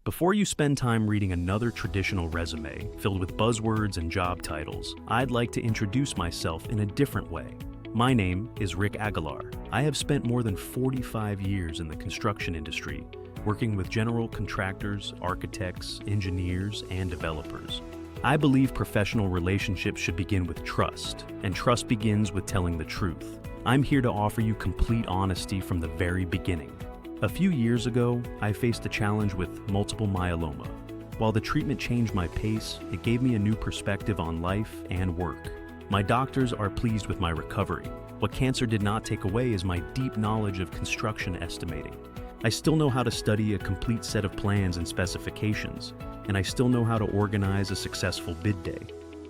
Before you spend time reading another traditional resume filled with buzzwords and job titles, I'd like to introduce myself in a different way. My name is Rick Aguilar. I have spent more than 45 years in the construction industry, working with general contractors, architects, engineers, and developers. I believe professional relationships should begin with trust, and trust begins with telling the truth. I'm here to offer you complete honesty from the very beginning. A few years ago, I faced a challenge with multiple myeloma. While the treatment changed my pace, it gave me a new perspective on life and work. My doctors are pleased with my recovery. What cancer did not take away is my deep knowledge of construction estimating. I still know how to study a complete set of plans and specifications, and I still know how to organize a successful bid day.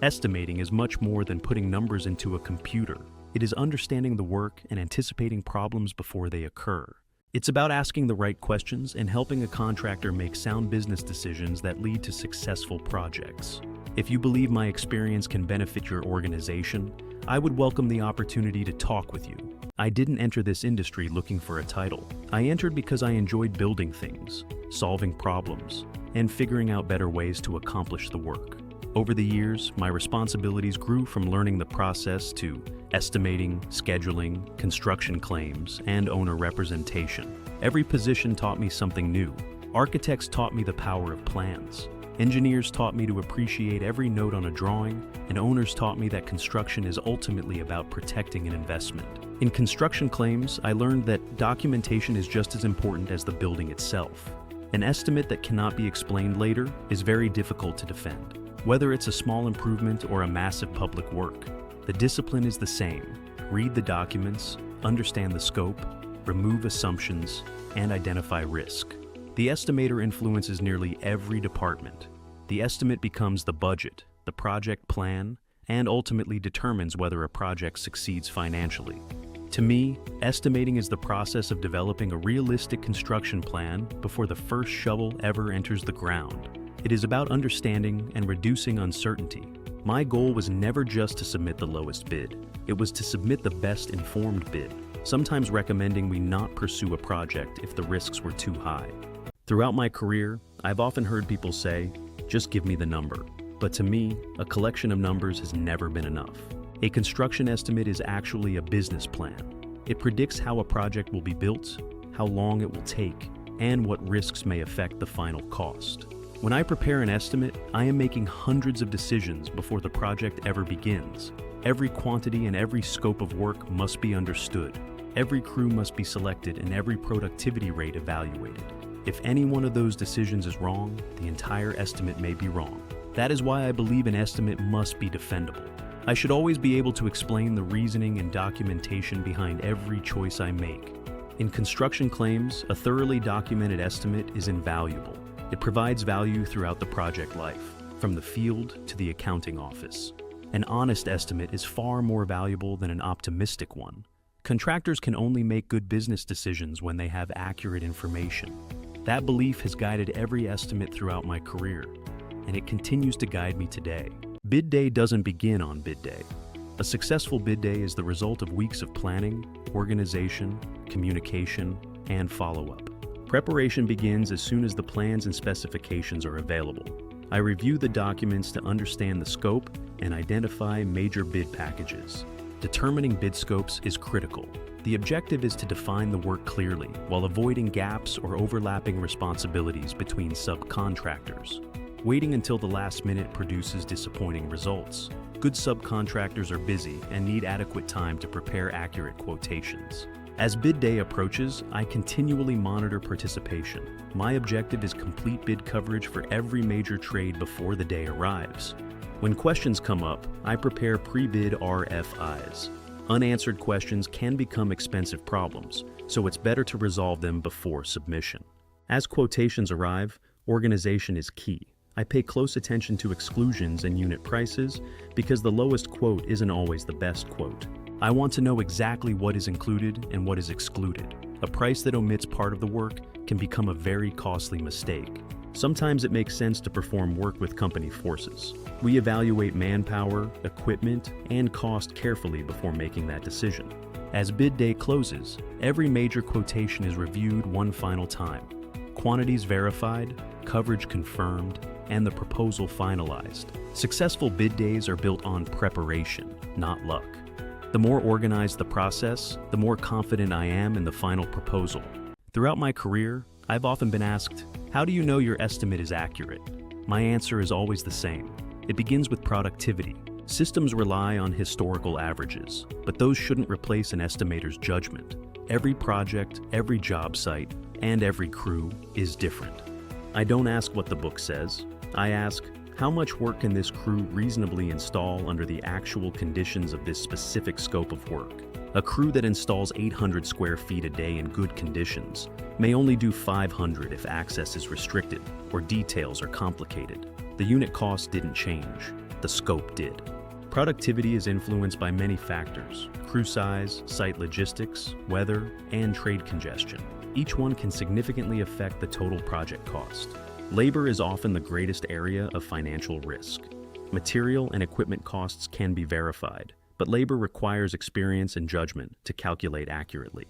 Estimating is much more than putting numbers into a computer. It is understanding the work and anticipating problems before they occur. It's about asking the right questions and helping a contractor make sound business decisions that lead to successful projects. If you believe my experience can benefit your organization, I would welcome the opportunity to talk with you. I didn't enter this industry looking for a title. I entered because I enjoyed building things, solving problems, and figuring out better ways to accomplish the work. Over the years, my responsibilities grew from learning the process to estimating, scheduling, construction claims, and owner representation. Every position taught me something new. Architects taught me the power of plans. Engineers taught me to appreciate every note on a drawing, and owners taught me that construction is ultimately about protecting an investment. In construction claims, I learned that documentation is just as important as the building itself. An estimate that cannot be explained later is very difficult to defend. Whether it's a small improvement or a massive public work, the discipline is the same. Read the documents, understand the scope, remove assumptions, and identify risk. The estimator influences nearly every department. The estimate becomes the budget, the project plan, and ultimately determines whether a project succeeds financially. To me, estimating is the process of developing a realistic construction plan before the first shovel ever enters the ground. It is about understanding and reducing uncertainty. My goal was never just to submit the lowest bid. It was to submit the best informed bid, sometimes recommending we not pursue a project if the risks were too high. Throughout my career, I've often heard people say, "Just give me the number." But to me, a collection of numbers has never been enough. A construction estimate is actually a business plan. It predicts how a project will be built, how long it will take, and what risks may affect the final cost. When I prepare an estimate, I am making hundreds of decisions before the project ever begins. Every quantity and every scope of work must be understood. Every crew must be selected and every productivity rate evaluated. If any one of those decisions is wrong, the entire estimate may be wrong. That is why I believe an estimate must be defendable. I should always be able to explain the reasoning and documentation behind every choice I make. In construction claims, a thoroughly documented estimate is invaluable. It provides value throughout the project life, from the field to the accounting office. An honest estimate is far more valuable than an optimistic one. Contractors can only make good business decisions when they have accurate information. That belief has guided every estimate throughout my career, and it continues to guide me today. Bid day doesn't begin on bid day. A successful bid day is the result of weeks of planning, organization, communication, and follow-up. Preparation begins as soon as the plans and specifications are available. I review the documents to understand the scope and identify major bid packages. Determining bid scopes is critical. The objective is to define the work clearly while avoiding gaps or overlapping responsibilities between subcontractors. Waiting until the last minute produces disappointing results. Good subcontractors are busy and need adequate time to prepare accurate quotations. As bid day approaches, I continually monitor participation. My objective is complete bid coverage for every major trade before the day arrives. When questions come up, I prepare pre-bid RFIs. Unanswered questions can become expensive problems, so it's better to resolve them before submission. As quotations arrive, organization is key. I pay close attention to exclusions and unit prices because the lowest quote isn't always the best quote. I want to know exactly what is included and what is excluded. A price that omits part of the work can become a very costly mistake. Sometimes it makes sense to perform work with company forces. We evaluate manpower, equipment, and cost carefully before making that decision. As bid day closes, every major quotation is reviewed one final time. quantities verified, coverage confirmed, and the proposal finalized. Successful bid days are built on preparation, not luck. The more organized the process, the more confident I am in the final proposal. Throughout my career, I've often been asked, how do you know your estimate is accurate? My answer is always the same. It begins with productivity. Systems rely on historical averages, but those shouldn't replace an estimator's judgment. Every project, every job site, and every crew is different. I don't ask what the book says. I ask, how much work can this crew reasonably install under the actual conditions of this specific scope of work? A crew that installs 800 square feet a day in good conditions may only do 500 if access is restricted or details are complicated. The unit cost didn't change, the scope did. Productivity is influenced by many factors: crew size, site logistics, weather, and trade congestion. Each one can significantly affect the total project cost. Labor is often the greatest area of financial risk. Material and equipment costs can be verified, but labor requires experience and judgment to calculate accurately.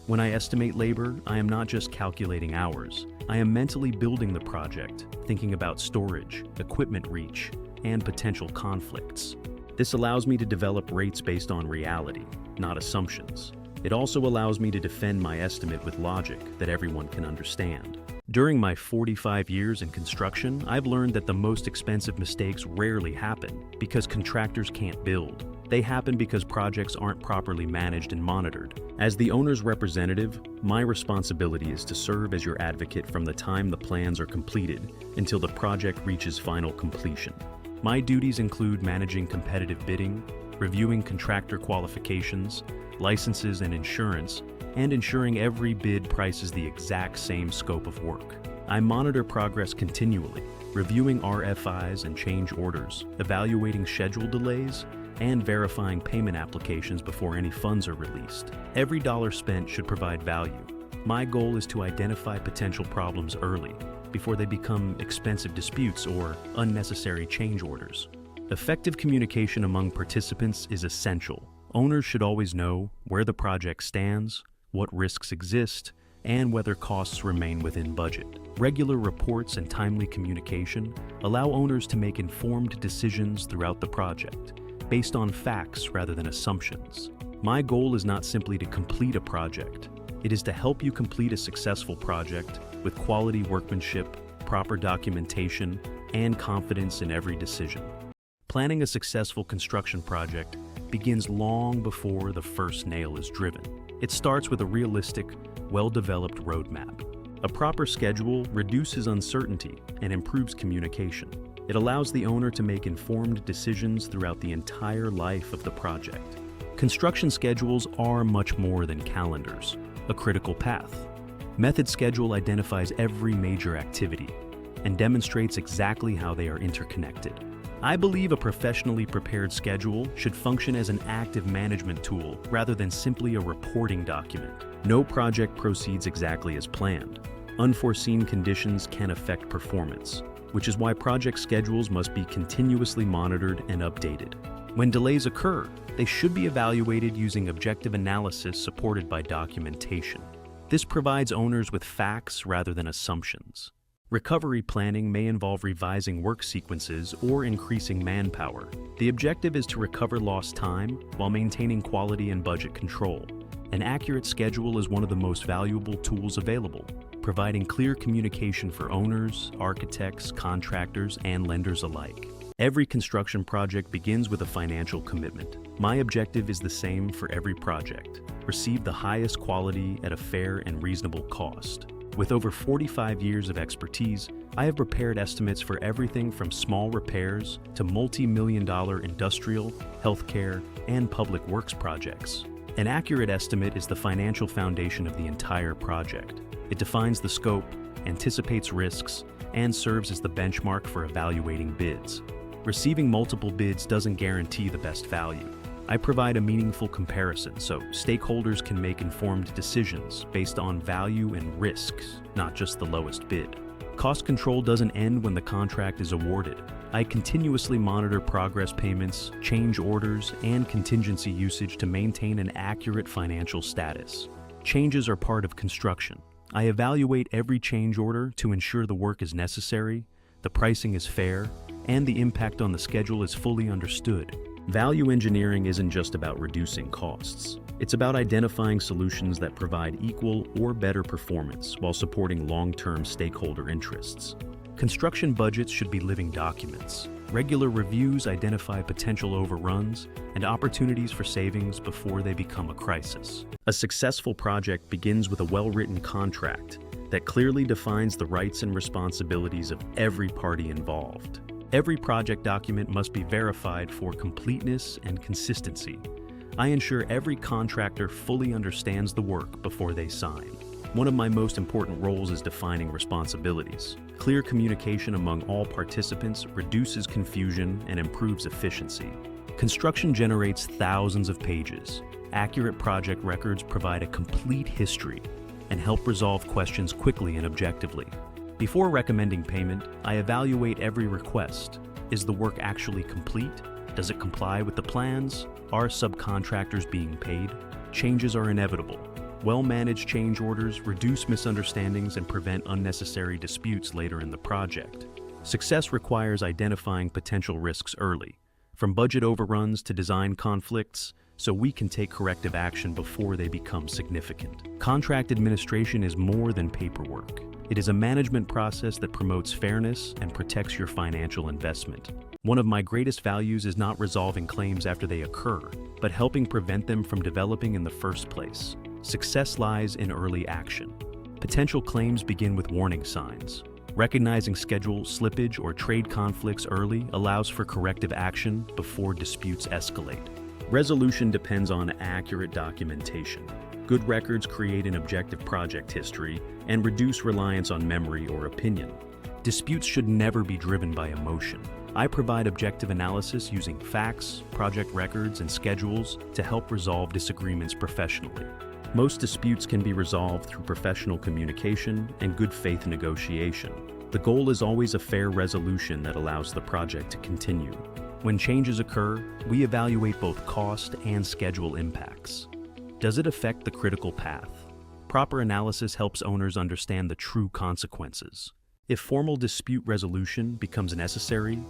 When I estimate labor, I am not just calculating hours. I am mentally building the project, thinking about storage, equipment reach, and potential conflicts. This allows me to develop rates based on reality, not assumptions. It also allows me to defend my estimate with logic that everyone can understand. During my 45 years in construction, I've learned that the most expensive mistakes rarely happen because contractors can't build. They happen because projects aren't properly managed and monitored. As the owner's representative, my responsibility is to serve as your advocate from the time the plans are completed until the project reaches final completion. My duties include managing competitive bidding, reviewing contractor qualifications, licenses and insurance, and ensuring every bid prices the exact same scope of work. I monitor progress continually, reviewing RFIs and change orders, evaluating schedule delays, and verifying payment applications before any funds are released. Every dollar spent should provide value. My goal is to identify potential problems early, before they become expensive disputes or unnecessary change orders. Effective communication among participants is essential. Owners should always know where the project stands, what risks exist, and whether costs remain within budget. Regular reports and timely communication allow owners to make informed decisions throughout the project, based on facts rather than assumptions. My goal is not simply to complete a project. It is to help you complete a successful project with quality workmanship, proper documentation, and confidence in every decision. Planning a successful construction project begins long before the first nail is driven. It starts with a realistic, well-developed roadmap. A proper schedule reduces uncertainty and improves communication. It allows the owner to make informed decisions throughout the entire life of the project. Construction schedules are much more than calendars, a critical path. Method schedule identifies every major activity and demonstrates exactly how they are interconnected. I believe a professionally prepared schedule should function as an active management tool rather than simply a reporting document. No project proceeds exactly as planned. Unforeseen conditions can affect performance, which is why project schedules must be continuously monitored and updated. When delays occur, they should be evaluated using objective analysis supported by documentation. This provides owners with facts rather than assumptions. Recovery planning may involve revising work sequences or increasing manpower. The objective is to recover lost time while maintaining quality and budget control. An accurate schedule is one of the most valuable tools available, providing clear communication for owners, architects, contractors, and lenders alike. Every construction project begins with a financial commitment. My objective is the same for every project: receive the highest quality at a fair and reasonable cost. With over 45 years of expertise, I have prepared estimates for everything from small repairs to multi-million-dollar industrial, healthcare, and public works projects. An accurate estimate is the financial foundation of the entire project. It defines the scope, anticipates risks, and serves as the benchmark for evaluating bids. Receiving multiple bids doesn't guarantee the best value. I provide a meaningful comparison so stakeholders can make informed decisions based on value and risks, not just the lowest bid. Cost control doesn't end when the contract is awarded. I continuously monitor progress payments, change orders, and contingency usage to maintain an accurate financial status. Changes are part of construction, I evaluate every change order to ensure the work is necessary, the pricing is fair, and the impact on the schedule is fully understood. Value engineering isn't just about reducing costs. It's about identifying solutions that provide equal or better performance while supporting long-term stakeholder interests. Construction budgets should be living documents. Regular reviews identify potential overruns and opportunities for savings before they become a crisis. A successful project begins with a well-written contract that clearly defines the rights and responsibilities of every party involved. Every project document must be verified for completeness and consistency. I ensure every contractor fully understands the work before they sign. One of my most important roles is defining responsibilities. Clear communication among all participants reduces confusion and improves efficiency. Construction generates thousands of pages. Accurate project records provide a complete history and help resolve questions quickly and objectively. Before recommending payment, I evaluate every request. Is the work actually complete? Does it comply with the plans? Are subcontractors being paid? Changes are inevitable. Well-managed change orders reduce misunderstandings and prevent unnecessary disputes later in the project. Success requires identifying potential risks early, from budget overruns to design conflicts, so we can take corrective action before they become significant. Contract administration is more than paperwork. It is a management process that promotes fairness and protects your financial investment. One of my greatest values is not resolving claims after they occur, but helping prevent them from developing in the first place. Success lies in early action. Potential claims begin with warning signs. Recognizing schedule slippage or trade conflicts early allows for corrective action before disputes escalate. Resolution depends on accurate documentation. Good records create an objective project history and reduce reliance on memory or opinion. Disputes should never be driven by emotion. I provide objective analysis using facts, project records, and schedules to help resolve disagreements professionally. Most disputes can be resolved through professional communication and good faith negotiation. The goal is always a fair resolution that allows the project to continue. When changes occur, we evaluate both cost and schedule impacts. Does it affect the critical path? Proper analysis helps owners understand the true consequences. If formal dispute resolution becomes necessary,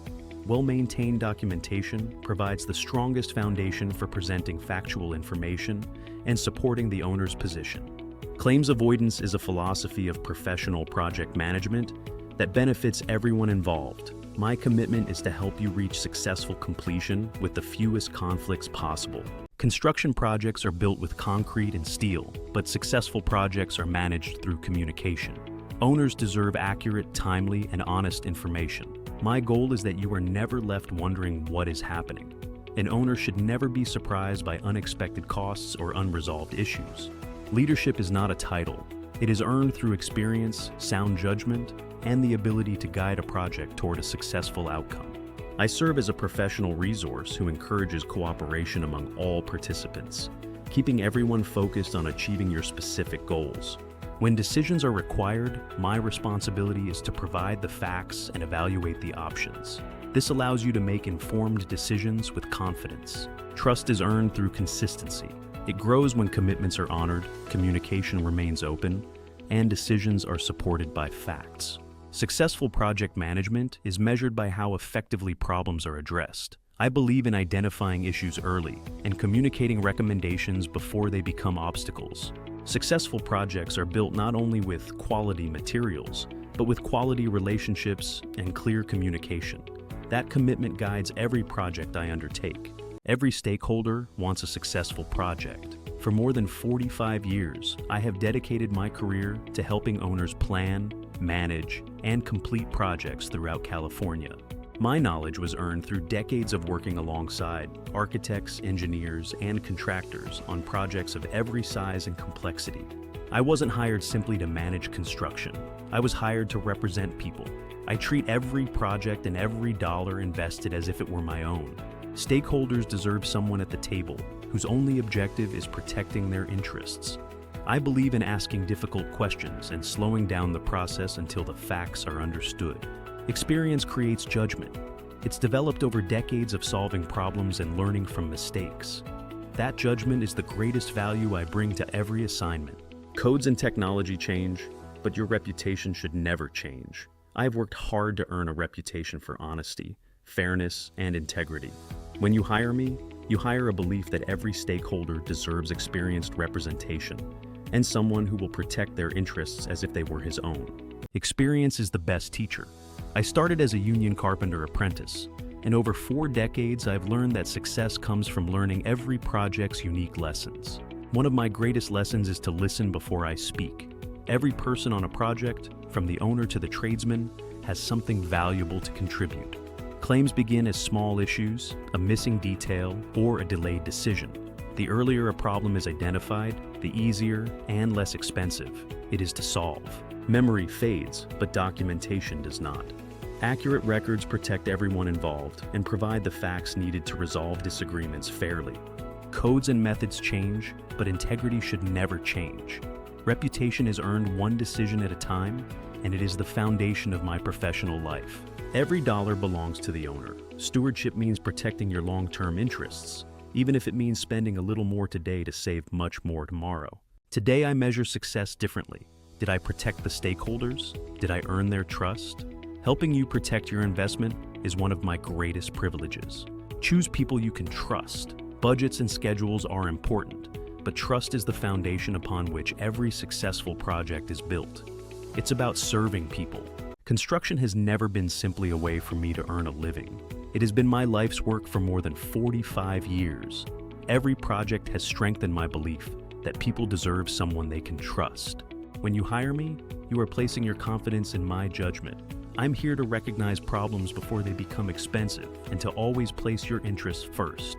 well-maintained documentation provides the strongest foundation for presenting factual information and supporting the owner's position. Claims avoidance is a philosophy of professional project management that benefits everyone involved. My commitment is to help you reach successful completion with the fewest conflicts possible. Construction projects are built with concrete and steel, but successful projects are managed through communication. Owners deserve accurate, timely, and honest information. My goal is that you are never left wondering what is happening. An owner should never be surprised by unexpected costs or unresolved issues. Leadership is not a title. It is earned through experience, sound judgment, and the ability to guide a project toward a successful outcome. I serve as a professional resource who encourages cooperation among all participants, keeping everyone focused on achieving your specific goals. When decisions are required, my responsibility is to provide the facts and evaluate the options. This allows you to make informed decisions with confidence. Trust is earned through consistency. It grows when commitments are honored, communication remains open, and decisions are supported by facts. Successful project management is measured by how effectively problems are addressed. I believe in identifying issues early and communicating recommendations before they become obstacles. Successful projects are built not only with quality materials, but with quality relationships and clear communication. That commitment guides every project I undertake. Every stakeholder wants a successful project. For more than 45 years, I have dedicated my career to helping owners plan, manage, and complete projects throughout California. My knowledge was earned through decades of working alongside architects, engineers, and contractors on projects of every size and complexity. I wasn't hired simply to manage construction. I was hired to represent people. I treat every project and every dollar invested as if it were my own. Stakeholders deserve someone at the table whose only objective is protecting their interests. I believe in asking difficult questions and slowing down the process until the facts are understood. Experience creates judgment. It's developed over decades of solving problems and learning from mistakes. That judgment is the greatest value I bring to every assignment. Codes and technology change, but your reputation should never change. I have worked hard to earn a reputation for honesty, fairness, and integrity. When you hire me, you hire a belief that every stakeholder deserves experienced representation and someone who will protect their interests as if they were his own. Experience is the best teacher. I started as a union carpenter apprentice, and over 4 decades I've learned that success comes from learning every project's unique lessons. One of my greatest lessons is to listen before I speak. Every person on a project, from the owner to the tradesman, has something valuable to contribute. Claims begin as small issues, a missing detail, or a delayed decision. The earlier a problem is identified, the easier and less expensive it is to solve. Memory fades, but documentation does not. Accurate records protect everyone involved and provide the facts needed to resolve disagreements fairly. Codes and methods change, but integrity should never change. Reputation is earned one decision at a time, and it is the foundation of my professional life. Every dollar belongs to the owner. Stewardship means protecting your long-term interests, even if it means spending a little more today to save much more tomorrow. Today I measure success differently. Did I protect the stakeholders? Did I earn their trust? Helping you protect your investment is one of my greatest privileges. Choose people you can trust. Budgets and schedules are important, but trust is the foundation upon which every successful project is built. It's about serving people. Construction has never been simply a way for me to earn a living. It has been my life's work for more than 45 years. Every project has strengthened my belief that people deserve someone they can trust. When you hire me, you are placing your confidence in my judgment. I'm here to recognize problems before they become expensive and to always place your interests first.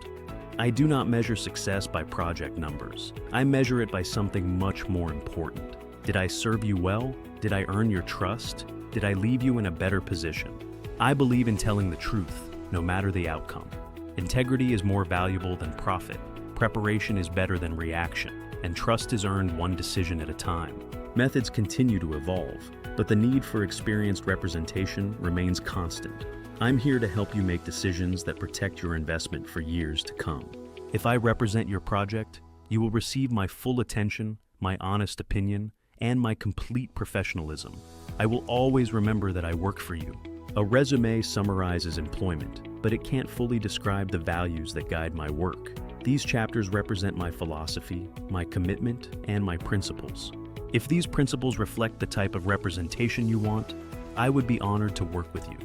I do not measure success by project numbers. I measure it by something much more important. Did I serve you well? Did I earn your trust? Did I leave you in a better position? I believe in telling the truth, no matter the outcome. Integrity is more valuable than profit. Preparation is better than reaction, and trust is earned one decision at a time. Methods continue to evolve, but the need for experienced representation remains constant. I'm here to help you make decisions that protect your investment for years to come. If I represent your project, you will receive my full attention, my honest opinion, and my complete professionalism. I will always remember that I work for you. A resume summarizes employment, but it can't fully describe the values that guide my work. These chapters represent my philosophy, my commitment, and my principles. If these principles reflect the type of representation you want, I would be honored to work with you.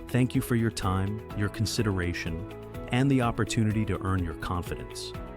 Thank you for your time, your consideration, and the opportunity to earn your confidence.